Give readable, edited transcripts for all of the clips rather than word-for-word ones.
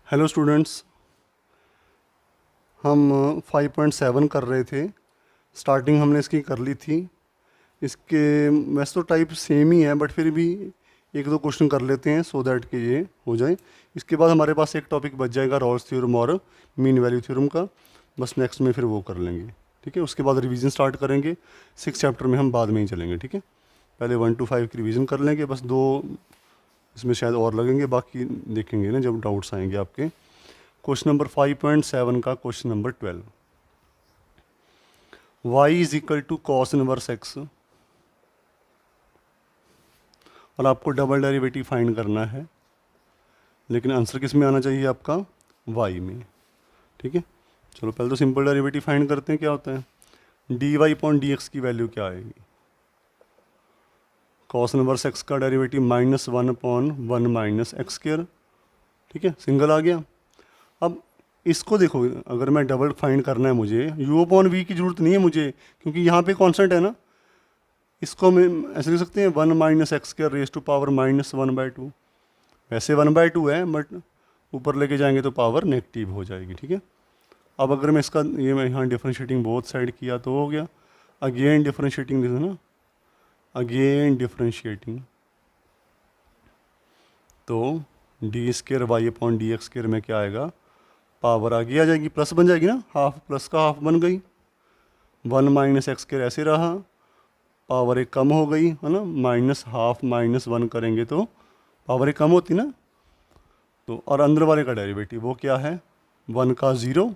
Hello students, हम 5.7 कर रहे थे। स्टार्टिंग हमने इसकी कर ली थी। इसके वैसे तो टाइप सेम ही है, बट फिर भी एक दो क्वेश्चन कर लेते हैं सो दैट कि ये हो जाए। इसके बाद हमारे पास एक टॉपिक बच जाएगा रॉल्स थ्योरम और मीन वैल्यू थ्योरम का। बस नेक्स्ट में फिर वो कर लेंगे, ठीक है। उसके बाद रिवीजन स्टार्ट करेंगे। 6 चैप्टर में हम बाद में ही चलेंगे, ठीक है। पहले 1 to 5 की रिवीजन कर लेंगे, बस 2 इसमें शायद और लगेंगे, बाकी देखेंगे ना जब डाउट्स आएंगे आपके। क्वेश्चन नंबर 5.7 का question number 12, y is equal to cos inverse x, और आपको डबल डेरिवेटिव फाइंड करना है, लेकिन आंसर किस में आना चाहिए आपका, y में, ठीक है। चलो पहले तो सिंपल डेरिवेटिव फाइंड करते हैं। क्या होता है, dy अपॉन dx की वैल्यू क्या आएगी, कॉस इनवर्स x का derivative -1 upon 1 minus X square, ठीक है, सिंगल आ गया। अब इसको देखो, अगर मैं डबल फाइंड करना है मुझे, u अपॉन v की जरूरत नहीं है मुझे, क्योंकि यहाँ पे कांस्टेंट है ना। इसको मैं ऐसे लिख सकते हैं 1 minus X square raise to power -1/2। वैसे 1/2 है, बट ऊपर लेके जाएंगे तो पावर नेगेटिव हो जाएगी, ठीक है। अब अगर मैं इसका ये मैं यहाँ डिफरेंशिएटिंग बोथ साइड किया तो हो गया। अगेन डिफरेंशिएटिंग लिखो ना, अगेन डिफरेंशिएटिंग, तो d square y upon d x square में क्या आएगा, पावर आगे आ जाएगी, प्लस बन जाएगी ना, हाफ प्लस का हाफ बन गई। 1 माइनस एक्स स्क्वायर ऐसे रहा, पावर एक कम हो गई है ना, माइनस हाफ माइनस 1 करेंगे तो पावर एक कम होती ना। तो और अंदर वाले का डेरिवेटिव वो क्या है, 1 का 0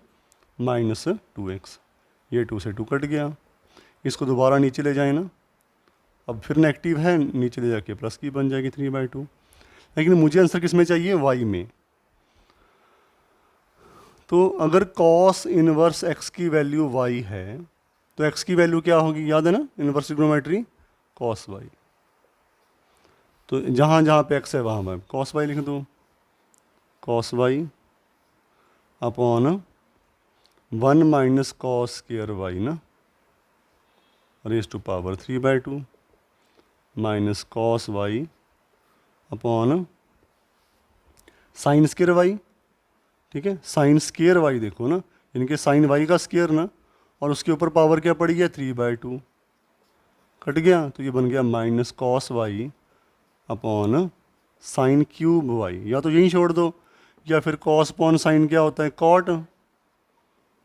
माइनस 2x, ये 2 से 2 कट गया। इसको दोबारा नीचे ले जाए ना, अब फिर नेगेटिव है, नीचे ले जाके प्लस की बन जाएगी 3/2। लेकिन मुझे आंसर किस में चाहिए, y में। तो अगर cos इनवर्स x की वैल्यू y है तो x की वैल्यू क्या होगी, याद है ना, इनवर्स ट्रिग्नोमेट्री cos y। तो जहाँ जहाँ पे x है वहाँ मैं cos y लिख दूँ, cos y upon 1 minus cos square y ना, raise to power 3/2 minus cos y upon sine square y, ठीक है। साइन स्क्वायर y देखो ना, इनके साइन y का स्क्वायर ना, और उसके ऊपर पावर क्या पड़ी है 3/2, कट गया। तो ये बन गया minus cos y upon sine cube y, या तो यहीं छोड़ दो, या फिर कॉस अपॉन साइन क्या होता है, कॉट,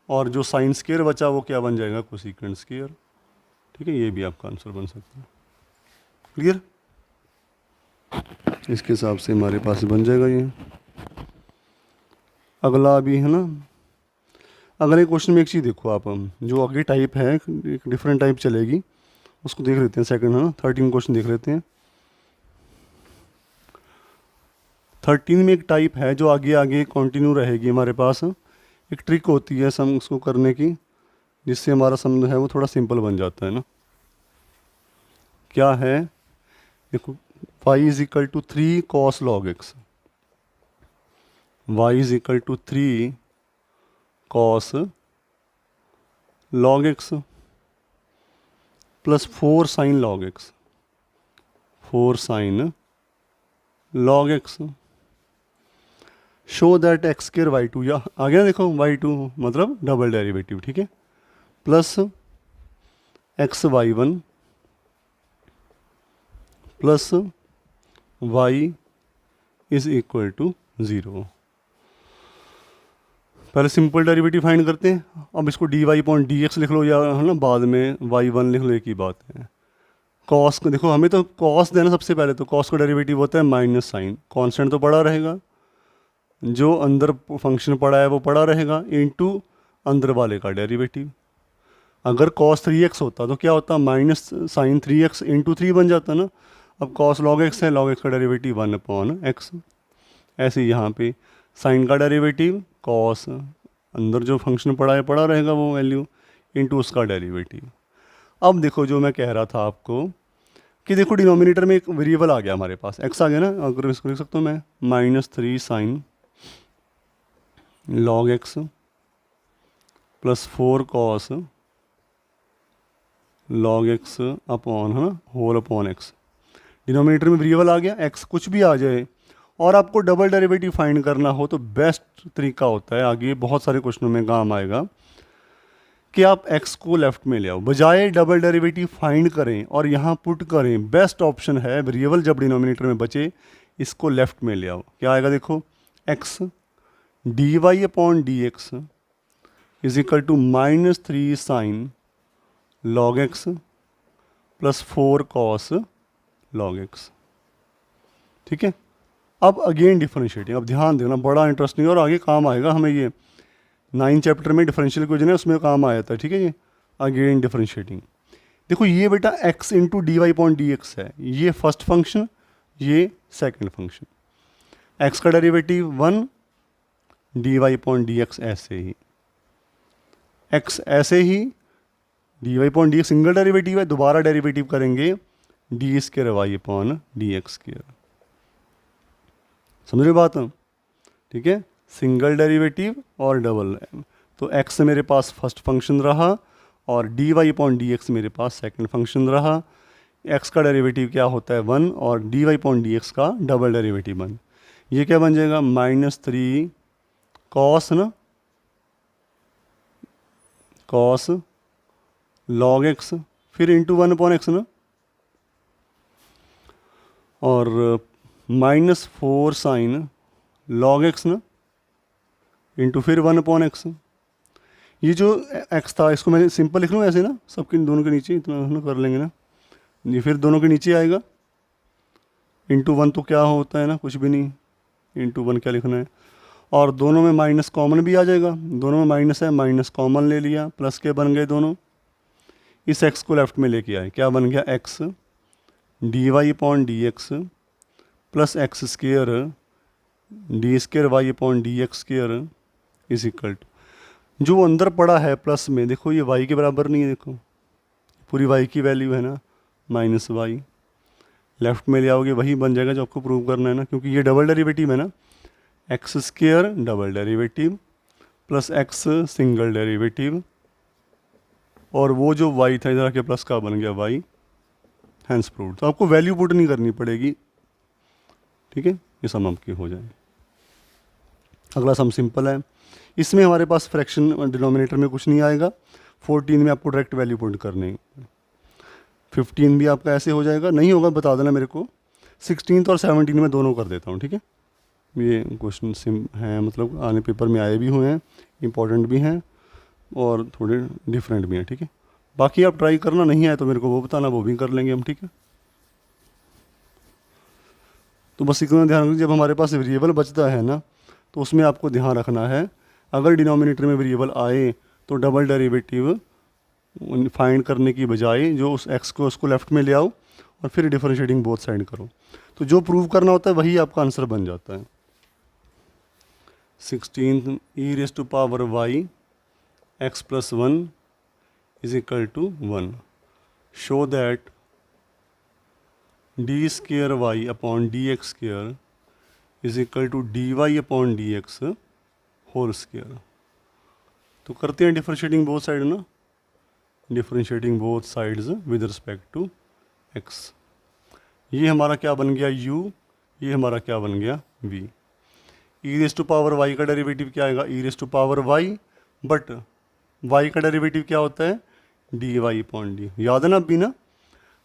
और जो साइन स्क्वायर बचा वो क्या बन जाएगा, कोसिकेंट स्क्वायर, ठीक है। ये भी आपका आंसर बन सकता है। क्लियर, इसके हिसाब से हमारे पास बन जाएगा ये। अगला भी है ना, अगले क्वेश्चन में एक चीज़ देखो आप, जो आगे टाइप है एक डिफरेंट टाइप चलेगी, उसको देख लेते हैं सेकंड, है ना। 13 क्वेश्चन देख लेते हैं। 13 में एक टाइप है जो आगे आगे कंटिन्यू रहेगी हमारे पास। एक ट्रिक होती है सम उसको करने की, जिससे हमारा सम है वो थोड़ा सिंपल बन जाता है ना। क्या है, देखो, y is equal to 3 cos log x, y is equal to 3 cos log x plus 4 sine log x, 4 sine log x. Show that x square y two, या आ गया देखो, y2 मतलब डबल डेरिवेटिव, ठीक है, plus x y one plus y is equal to 0। पहले simple derivative find करते हैं। अब इसको dy अपॉन dx लिख लो, या है ना बाद में y1 लिख लो, एक ही बात है। कॉस को देखो, हमें तो कॉस देना सबसे पहले, तो कॉस का डेरिवेटिव होता है माइनस साइन, कांस्टेंट तो पड़ा रहेगा, जो अंदर फंक्शन पड़ा है वो पड़ा रहेगा, इनटू अंदर वाले का डेरिवेटिव। अगर cos 3x होता तो क्या होता, माइनस साइन 3x इंटू 3 बन जाता ना। अब cos log x है, log x का डेरिवेटिव 1 अपॉन एक्स। ऐसे ही यहाँ पे साइन का डेरिवेटिव cos, अंदर जो फंक्शन पड़ा है पड़ा रहेगा वो वैल्यू, इंटू उसका डेरिवेटिव। अब देखो जो मैं कह रहा था आपको, कि देखो डिनोमिनेटर में एक वेरिएबल आ गया हमारे पास, x आ गया ना। अगर इसको लिख सकता हूँ मैं -3 sign log x plus 4 cos log x upon, है ना, होल अपॉन एक्स। डिनोमिनेटर में वेरिएबल आ गया, एक्स कुछ भी आ जाए, और आपको डबल डेरिवेटिव फाइंड करना हो तो बेस्ट तरीका होता है, आगे बहुत सारे क्वेश्चनों में काम आएगा, कि आप x को लेफ्ट में ले आओ, बजाय डबल डेरिवेटिव फाइंड करें और यहाँ पुट करें। बेस्ट ऑप्शन है वेरिएबल जब डिनोमिनेटर में बचे इसको लेफ्ट में ले आओ। क्या आएगा देखो, x dy upon d x is equal to -3 sine log x plus 4 cos log x। ठीक है, अब अगेन डिफरेंशिएटिंग, अब ध्यान देना बड़ा इंटरेस्टिंग और आगे काम आएगा हमें, ये 9 चैप्टर में डिफरेंशियल इक्वेशन है उसमें काम आया था। ठीक है, ये अगेन डिफरेंशिएटिंग। देखो ये बेटा x into d y point d x है, ये फर्स्ट फंक्शन, ये सेकंड फंक्शन। x का derivative 1, d y point d x ऐसे ही, x ऐसे ही, d y point d x single derivative है, दोबारा डेरिवेटिव करेंगे d square y upon d x square. समझ रहे बात? ठीक है, सिंगल डेरिवेटिव और डबल, तो x मेरे पास फर्स्ट फंक्शन रहा और d y point d x मेरे पास सेकंड फंक्शन रहा। x का डेरिवेटिव क्या होता है 1 और d y point d x का डबल डेरिवेटिव 1। ये क्या बन जाएगा -3 कॉस ना, कॉस log x फिर इंटू 1 अपॉन एक्स ना, और -4 साइन log x ना इंटू फिर 1 अपॉन एक्स। ये जो x था इसको मैंने सिंपल लिख लूँ ऐसे ना, सबके दोनों के नीचे इतना ना कर लेंगे ना, ये फिर दोनों के नीचे आएगा इंटू 1, तो क्या होता है ना कुछ भी नहीं, इंटू 1 क्या लिखना है, और दोनों में माइनस कॉमन भी आ जाएगा, दोनों में माइनस है, माइनस कॉमन ले लिया, प्लस के बन गए दोनों। इस x को लेफ्ट में लेके आए, क्या बन गया x d y upon d x plus x square d square y upon d x square is equal to, जो अंदर पड़ा है प्लस में, देखो ये y के बराबर नहीं है, देखो पूरी y की वैल्यू है ना -y, लेफ्ट में ले आओगे वही बन जाएगा जो आपको प्रूव करना है ना, क्योंकि ये डबल डेरिवेटिव है ना, x square double derivative plus x single derivative, और वो जो y था इधर आके प्लस का बन गया y, हैंस प्रूव्ड। तो आपको वैल्यू पुट नहीं करनी पड़ेगी। ठीक है, ये सम आपकी हो जाए। अगला सम सिंपल है, इसमें हमारे पास फ्रैक्शन डिनोमिनेटर में कुछ नहीं आएगा, 14 में आपको डायरेक्ट वैल्यू पुट करनी, 15 भी आपका ऐसे हो जाएगा, नहीं होगा बता देना मेरे को। 16 और 17 में दोनों कर देता हूँ। ठीक है, ये क्वेश्चन सिम हैं, मतलब आने पेपर में आए भी हुए हैं, इंपॉर्टेंट भी हैं और थोड़े डिफरेंट भी हैं। ठीक है, बाकी आप ट्राई करना, नहीं आए तो मेरे को वो बताना, वो भी कर लेंगे हम। ठीक है, तो बस इतना ध्यान रखिए, जब हमारे पास वेरिएबल बचता है ना तो उसमें आपको ध्यान रखना है, अगर डिनोमिनेटर में वेरिएबल आए तो डबल डेरिवेटिव फाइंड करने की बजाय जो उस x को उसको लेफ्ट में ले आओ और फिर डिफरेंशिएटिंग बोथ साइड करो, तो जो प्रूव करना होता है वही आपका आंसर बन जाता है। 16 e raise to power y x प्लस 1 is equal to 1, show that d square y upon d x square is equal to d y upon d x whole square. तो करते हैं डिफरेंशिएटिंग बोथ साइड ना, differentiating both sides with respect to x। ये हमारा क्या बन गया u, ये हमारा क्या बन गया v। e raise to power y का डेरिवेटिव क्या आएगा, e raise to power y, but y का डेरिवेटिव क्या होता है dy अपॉन डी, याद है ना अभी ना,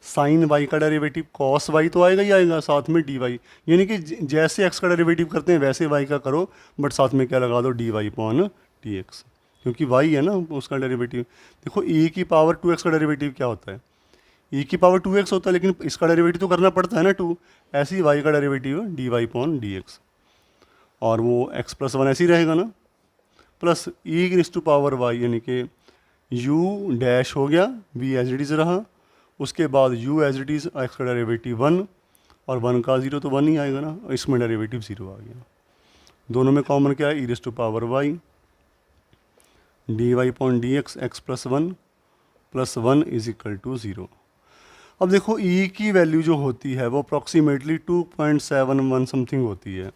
साइन y का डेरिवेटिव कॉस y तो आएगा ही आएगा, साथ में dy, यानी कि जैसे x का डेरिवेटिव करते हैं वैसे y का करो, बट साथ में क्या लगा दो dy अपॉन dx, क्योंकि y है ना उसका डेरिवेटिव। देखो e की पावर 2x का डेरिवेटिव क्या होता है, e की पावर 2x होता है, लेकिन इसका डेरिवेटिव तो करना पड़ता है ना 2, ऐसे ही y का डेरिवेटिव dy अपॉन dx, और वो x प्लस 1 ऐसे ही रहेगा ना, प्लस e की रेज़ टू पावर y, यानी कि u डैश हो गया, v एज इट इज़ रहा, उसके बाद u as it is, x का डेरिवेटिव 1 और 1 का 0 तो 1 ही आएगा ना, इसमें डेरिवेटिव 0 आ गया। दोनों में कॉमन क्या है, e raise to power y dy upon dx x प्लस 1 इज इक्वल टू 0। अब देखो e की वैल्यू जो होती है वो अप्रॉक्सीमेटली 2.71 समथिंग होती है,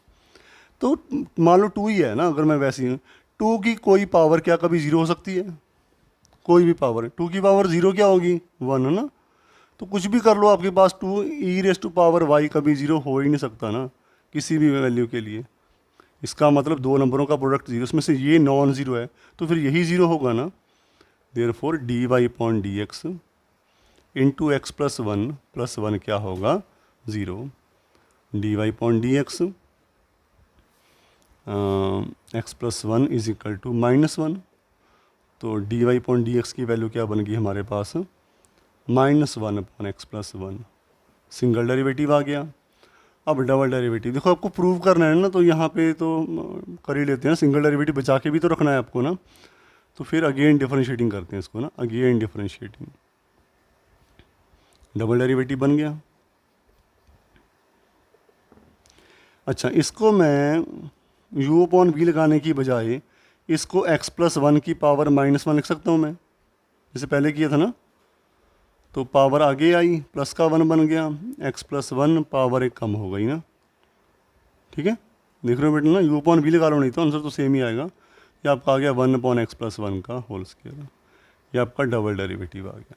तो मान लो 2 ही है ना, अगर मैं वैसे ही 2 की कोई पावर क्या कभी 0 हो सकती है, कोई भी पावर, 2 की पावर 0 क्या होगी 1 है ना, तो कुछ भी कर लो आपके पास 2 e raise to power y कभी 0 हो ही नहीं सकता ना, किसी भी वैल्यू के लिए। इसका मतलब दो नंबरों का प्रोडक्ट जीरो, उसमें से ये नॉन ज़ीरो है तो फिर यही ज़ीरो होगा ना। Therefore d y upon d x into x plus one क्या होगा, zero. D y upon d x x plus one is equal to -1। तो d y upon d x की वैल्यू क्या बन गई हमारे पास, -1 upon x plus one. Single derivative आ गया। अब डबल डेरिवेटिव देखो आपको प्रूव करना है ना, तो यहाँ पे तो कर ही लेते हैं, सिंगल डेरिवेटिव बचा के भी तो रखना है आपको ना। तो फिर अगेन डिफरेंशिएटिंग करते हैं इसको ना, अगेन डिफरेंशिएटिंग, डबल डेरिवेटिव बन गया। अच्छा, इसको मैं u अपॉन v लगाने की बजाय इसको x प्लस वन की पावर -1 लिख सकता हूँ मैं, जैसे पहले किया था ना। तो पावर आगे आई, प्लस का 1 बन गया, x प्लस वन पावर एक कम हो गई ना। ठीक है, देख रहे हो बेटा ना, u अपॉन v लगा लो, नहीं तो आंसर तो सेम ही आएगा। ये आपका आ गया 1 अपॉन एक्स प्लस वन का होल स्क्वायर, ये आपका डबल डेरिवेटिव आ गया।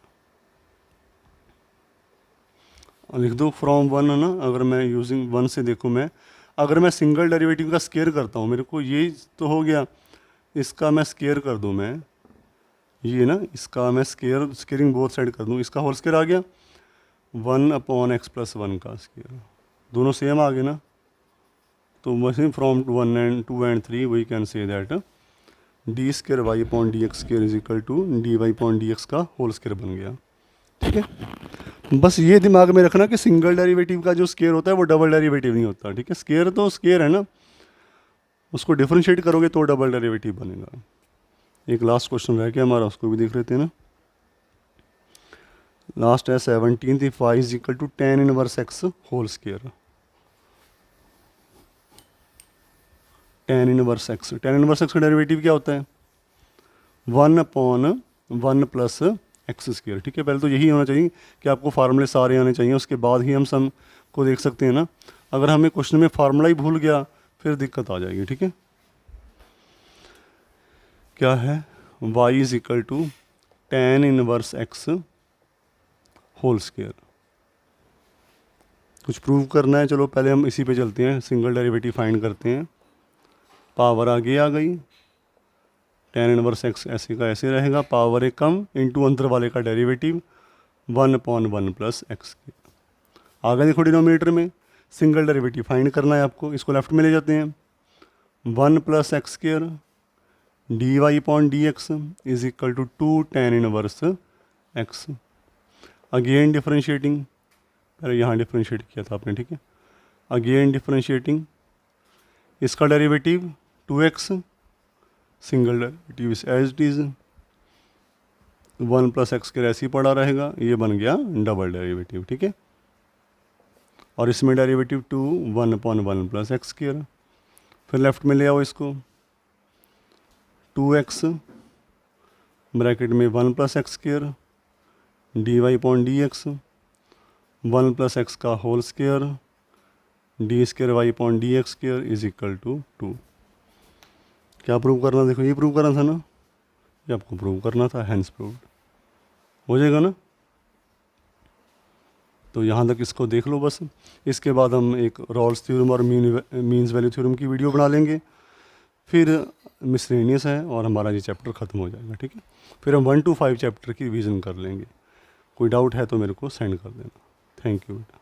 लिख दो फ्रॉम वन है ना, अगर मैं यूजिंग वन से देखूँ मैं, अगर मैं सिंगल डेरिवेटिव का स्केयर करता हूँ, मेरे को ये तो हो गया, इसका मैं स्केयर कर दूँ मैं, ये ना, इसका मैं स्केयरिंग बोथ साइड कर दूँ, इसका होल स्केयर आ गया 1 अपॉन एक्स प्लस वन का स्केयर, दोनों सेम आ गए ना। तो वैसे from 1 and 2 and 3 we can say that d square y upon d x square is equal to d y upon d x का होल स्केयर बन गया। ठीक है, बस ये दिमाग में रखना कि सिंगल डेरिवेटिव का जो स्केयर होता है वो डबल डेरिवेटिव नहीं होता। ठीक है, स्केयर तो स्केयर है ना, उसको डिफरेंशिएट करोगे तो डबल डेरिवेटिव बनेगा। एक लास्ट क्वेश्चन रह गया हमारा, उसको भी देख लेते हैं ना। लास्ट है 17th, if y is equal to tan inverse x whole square. tan inverse x का डेरिवेटिव क्या होता है, 1 अपॉन 1 प्लस एक्स स्क्वायर। ठीक है, पहले तो यही होना चाहिए कि आपको फार्मूले सारे आने चाहिए, उसके बाद ही हम सम को देख सकते हैं ना। अगर हमें क्वेश्चन में फार्मूला ही भूल गया फिर दिक्कत आ जाएगी। ठीक है, क्या है, y is equal to tan inverse x whole square. कुछ प्रूव करना है, चलो पहले हम इसी पे चलते हैं, सिंगल डेरिवेटिव फाइंड करते हैं। पावर आगे आ गई, tan इनवर्स x ऐसे का ऐसे रहेगा, पावर एक कम इंटू अंदर वाले का डेरिवेटिव 1 अपॉन 1 प्लस एक्स। आ गए देखो डिनोमिनेटर में, सिंगल डेरिवेटिव फाइंड करना है आपको, इसको लेफ्ट में ले जाते हैं। 1 plus x square d y upon d x is equal to 2 tan inverse x. Again differentiating, पहले यहाँ डिफरेंशिएट किया था आपने। ठीक है, अगेन डिफरेंशिएटिंग, इसका derivative 2x, single derivative as it is 1 plus x के ऐसे ही पड़ा रहेगा, ये बन गया डबल डेरिवेटिव। ठीक है, और इसमें derivative 2 1 upon 1 plus x square. फिर लेफ्ट में ले आओ इसको, 2x ब्रैकेट में 1 plus x square d y upon d x, 1 plus x का whole square d square y upon d x square is equal to 2। क्या प्रूव करना, देखो ये प्रूव करना था ना, ये आपको प्रूव करना था, हैंस प्रूव्ड हो जाएगा ना। तो यहाँ तक इसको देख लो बस। इसके बाद हम एक रॉल्स थ्योरम और मीन्स वैल्यू थ्योरम की वीडियो बना लेंगे, फिर मिसलेनियस है और हमारा ये चैप्टर ख़त्म हो जाएगा। ठीक है, फिर हम 1 to 5 चैप्टर की रिवीजन कर लेंगे। कोई डाउट है तो मेरे को सेंड कर देना। थैंक यू बेटा।